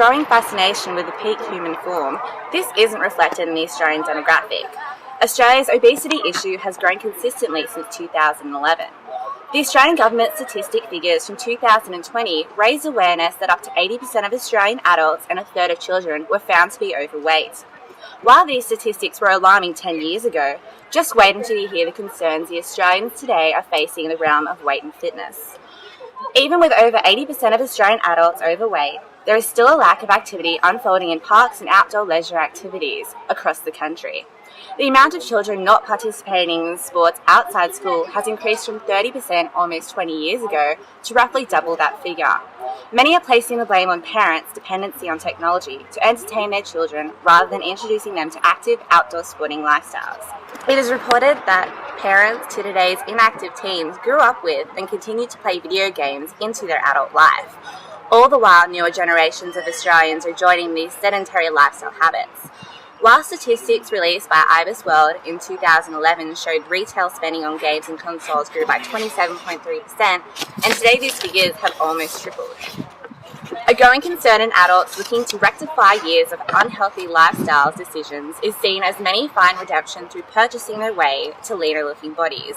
growing fascination with the peak human form, this isn't reflected in the Australian demographic. Australia's obesity issue has grown consistently since 2011. The Australian government statistic figures from 2020 raised awareness that up to 80% of Australian adults and a third of children were found to be overweight. While these statistics were alarming 10 years ago, just wait until you hear the concerns the Australians today are facing in the realm of weight and fitness. Even with over 80% of Australian adults overweight, there is still a lack of activity unfolding in parks and outdoor leisure activities across the country. The amount of children not participating in sports outside school has increased from 30% almost 20 years ago to roughly double that figure. Many are placing the blame on parents' dependency on technology to entertain their children rather than introducing them to active outdoor sporting lifestyles. It is reported that parents to today's inactive teens grew up with and continue to play video games into their adult life. All the while, newer generations of Australians are joining these sedentary lifestyle habits. While statistics released by IBIS World in 2011 showed retail spending on games and consoles grew by 27.3%, and today these figures have almost tripled. A growing concern in adults looking to rectify years of unhealthy lifestyle decisions is seen as many find redemption through purchasing their way to leaner-looking bodies.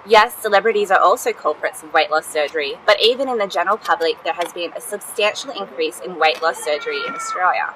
Yes, celebrities are also culprits of weight loss surgery, but even in the general public there has been a substantial increase in weight loss surgery in Australia.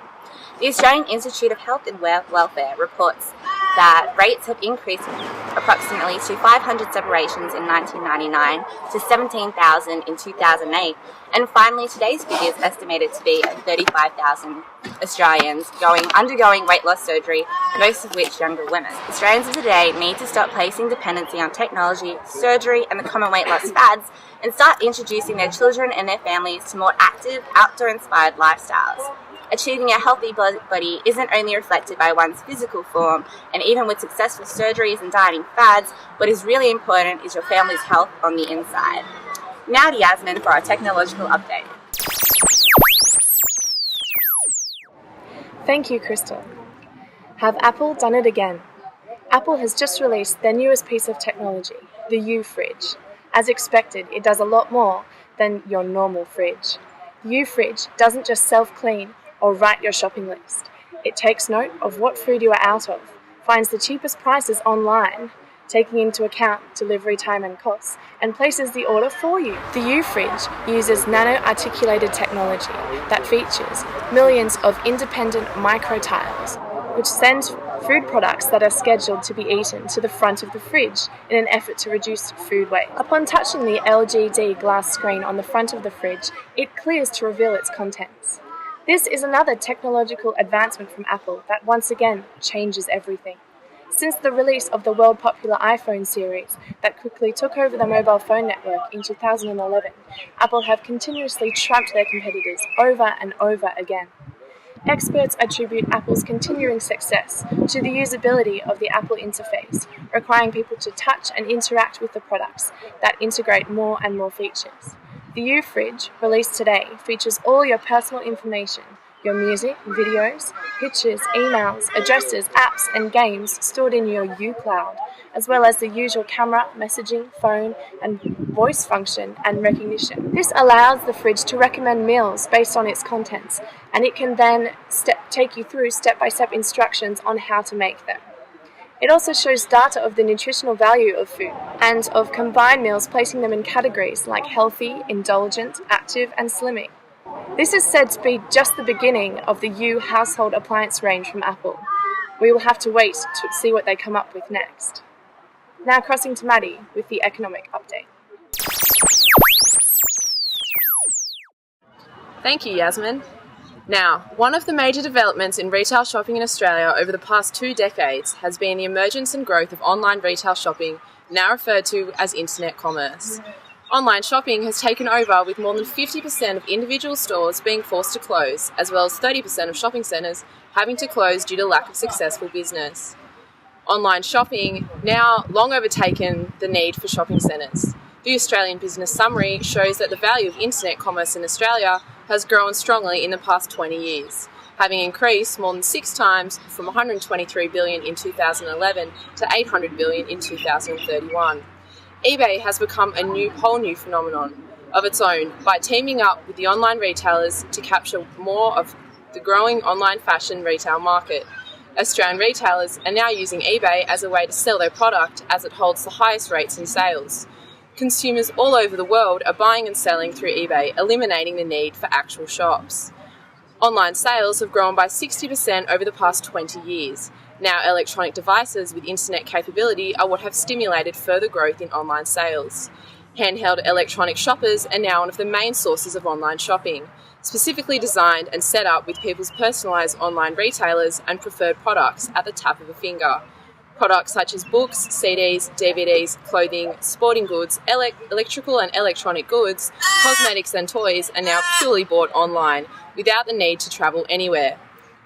The Australian Institute of Health and Welfare reports that rates have increased approximately to 500 separations in 1999 to 17,000 in 2008, and finally today's figure is estimated to be at 35,000 Australians undergoing weight loss surgery, most of which younger women. Australians of today need to stop placing dependency on technology, surgery and the common weight loss fads and start introducing their children and their families to more active, outdoor-inspired lifestyles. Achieving a healthy body isn't only reflected by one's physical form, and even with successful surgeries and dieting fads, what is really important is your family's health on the inside. Now to Yasmin for our technological update. Thank you, Crystal. Have Apple done it again? Apple has just released their newest piece of technology, the U-Fridge. As expected, it does a lot more than your normal fridge. The U-Fridge doesn't just self-clean or write your shopping list. It takes note of what food you are out of, finds the cheapest prices online, taking into account delivery time and costs, and places the order for you. The U-Fridge uses nano-articulated technology that features millions of independent micro-tiles, which send food products that are scheduled to be eaten to the front of the fridge in an effort to reduce food waste. Upon touching the LGD glass screen on the front of the fridge, it clears to reveal its contents. This is another technological advancement from Apple that once again changes everything. Since the release of the world-popular iPhone series that quickly took over the mobile phone network in 2011, Apple have continuously trapped their competitors over and over again. Experts attribute Apple's continuing success to the usability of the Apple interface, requiring people to touch and interact with the products that integrate more and more features. The U-Fridge, released today, features all your personal information, your music, videos, pictures, emails, addresses, apps and games stored in your U-Cloud, as well as the usual camera, messaging, phone and voice function and recognition. This allows the fridge to recommend meals based on its contents, and it can then take you through step-by-step instructions on how to make them. It also shows data of the nutritional value of food and of combined meals, placing them in categories like healthy, indulgent, active and slimming. This is said to be just the beginning of the U household appliance range from Apple. We will have to wait to see what they come up with next. Now crossing to Maddie with the economic update. Thank you, Yasmin. Now, one of the major developments in retail shopping in Australia over the past 2 decades has been the emergence and growth of online retail shopping, now referred to as internet commerce. Online shopping has taken over, with more than 50% of individual stores being forced to close, as well as 30% of shopping centres having to close due to lack of successful business. Online shopping now long overtaken the need for shopping centres. The Australian Business Summary shows that the value of internet commerce in Australia has grown strongly in the past 20 years, having increased more than 6 times from $123 billion in 2011 to $800 billion in 2031. eBay has become a whole new phenomenon of its own by teaming up with the online retailers to capture more of the growing online fashion retail market. Australian retailers are now using eBay as a way to sell their product as it holds the highest rates in sales. Consumers all over the world are buying and selling through eBay, eliminating the need for actual shops. Online sales have grown by 60% over the past 20 years. Now, electronic devices with internet capability are what have stimulated further growth in online sales. Handheld electronic shoppers are now one of the main sources of online shopping, specifically designed and set up with people's personalised online retailers and preferred products at the tap of a finger. Products such as books, CDs, DVDs, clothing, sporting goods, electrical and electronic goods, cosmetics and toys are now purely bought online without the need to travel anywhere.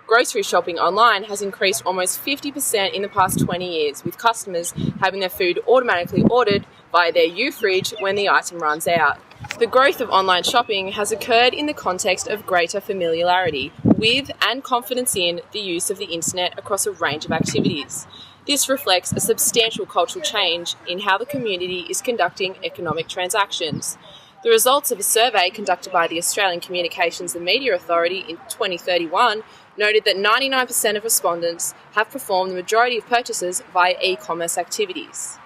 Grocery shopping online has increased almost 50% in the past 20 years, with customers having their food automatically ordered via their U-Fridge when the item runs out. The growth of online shopping has occurred in the context of greater familiarity with and confidence in the use of the internet across a range of activities. This reflects a substantial cultural change in how the community is conducting economic transactions. The results of a survey conducted by the Australian Communications and Media Authority in 2031 noted that 99% of respondents have performed the majority of purchases via e-commerce activities.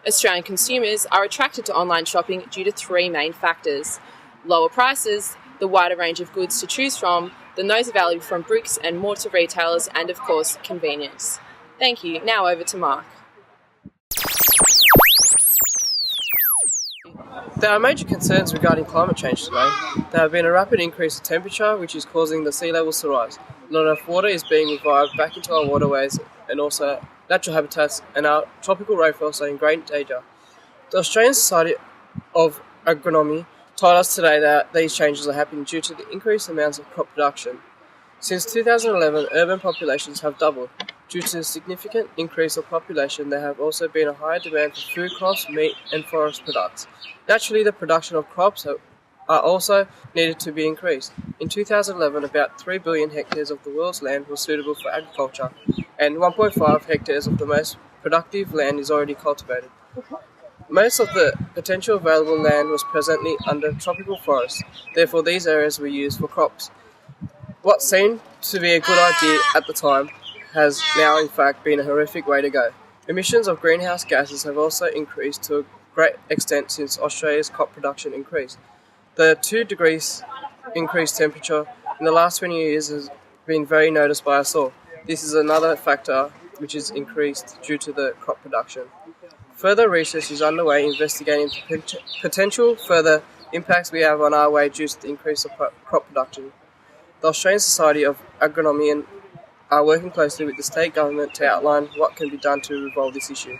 Australian consumers are attracted to online shopping due to three main factors: lower prices, the wider range of goods to choose from, than those available from bricks and mortar retailers, and of course, convenience. Thank you. Now over to Mark. There are major concerns regarding climate change today. There have been a rapid increase in temperature, which is causing the sea levels to rise. Not enough water is being revived back into our waterways, and also natural habitats and our tropical rainforests are in great danger. The Australian Society of Agronomy told us today that these changes are happening due to the increased amounts of crop production. Since 2011, urban populations have doubled. Due to the significant increase of population, there have also been a higher demand for food crops, meat and forest products. Naturally, the production of crops are also needed to be increased. In 2011, about 3 billion hectares of the world's land was suitable for agriculture, and 1.5 hectares of the most productive land is already cultivated. Most of the potential available land was presently under tropical forests, therefore these areas were used for crops. What seemed to be a good idea at the time has now in fact been a horrific way to go. Emissions of greenhouse gases have also increased to a great extent since Australia's crop production increased. The 2 degrees increased temperature in the last 20 years has been very noticed by us all. This is another factor which is increased due to the crop production. Further research is underway investigating potential further impacts we have on our way due to the increase of crop production. The Australian Society of Agronomy are working closely with the state government to outline what can be done to resolve this issue.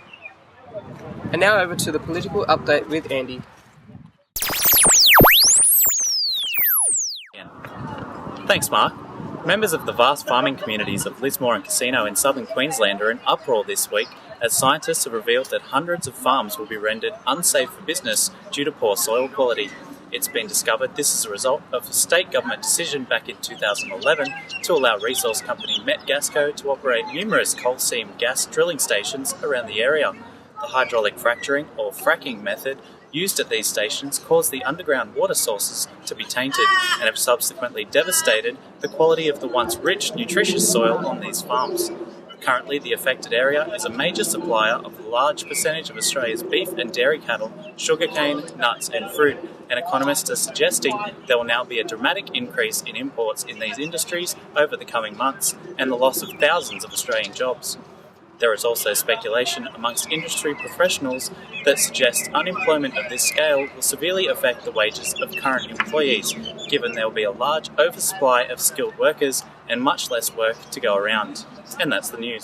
And now over to the political update with Andy. Thanks, Mark. Members of the vast farming communities of Lismore and Casino in southern Queensland are in uproar this week as scientists have revealed that hundreds of farms will be rendered unsafe for business due to poor soil quality. It's been discovered this is a result of a state government decision back in 2011 to allow resource company Metgasco to operate numerous coal seam gas drilling stations around the area. The hydraulic fracturing or fracking method used at these stations caused the underground water sources to be tainted and have subsequently devastated the quality of the once rich, nutritious soil on these farms. Currently, the affected area is a major supplier of a large percentage of Australia's beef and dairy cattle, sugarcane, nuts and fruit, and economists are suggesting there will now be a dramatic increase in imports in these industries over the coming months and the loss of thousands of Australian jobs. There is also speculation amongst industry professionals that suggests unemployment of this scale will severely affect the wages of current employees, given there will be a large oversupply of skilled workers and much less work to go around. And that's the news.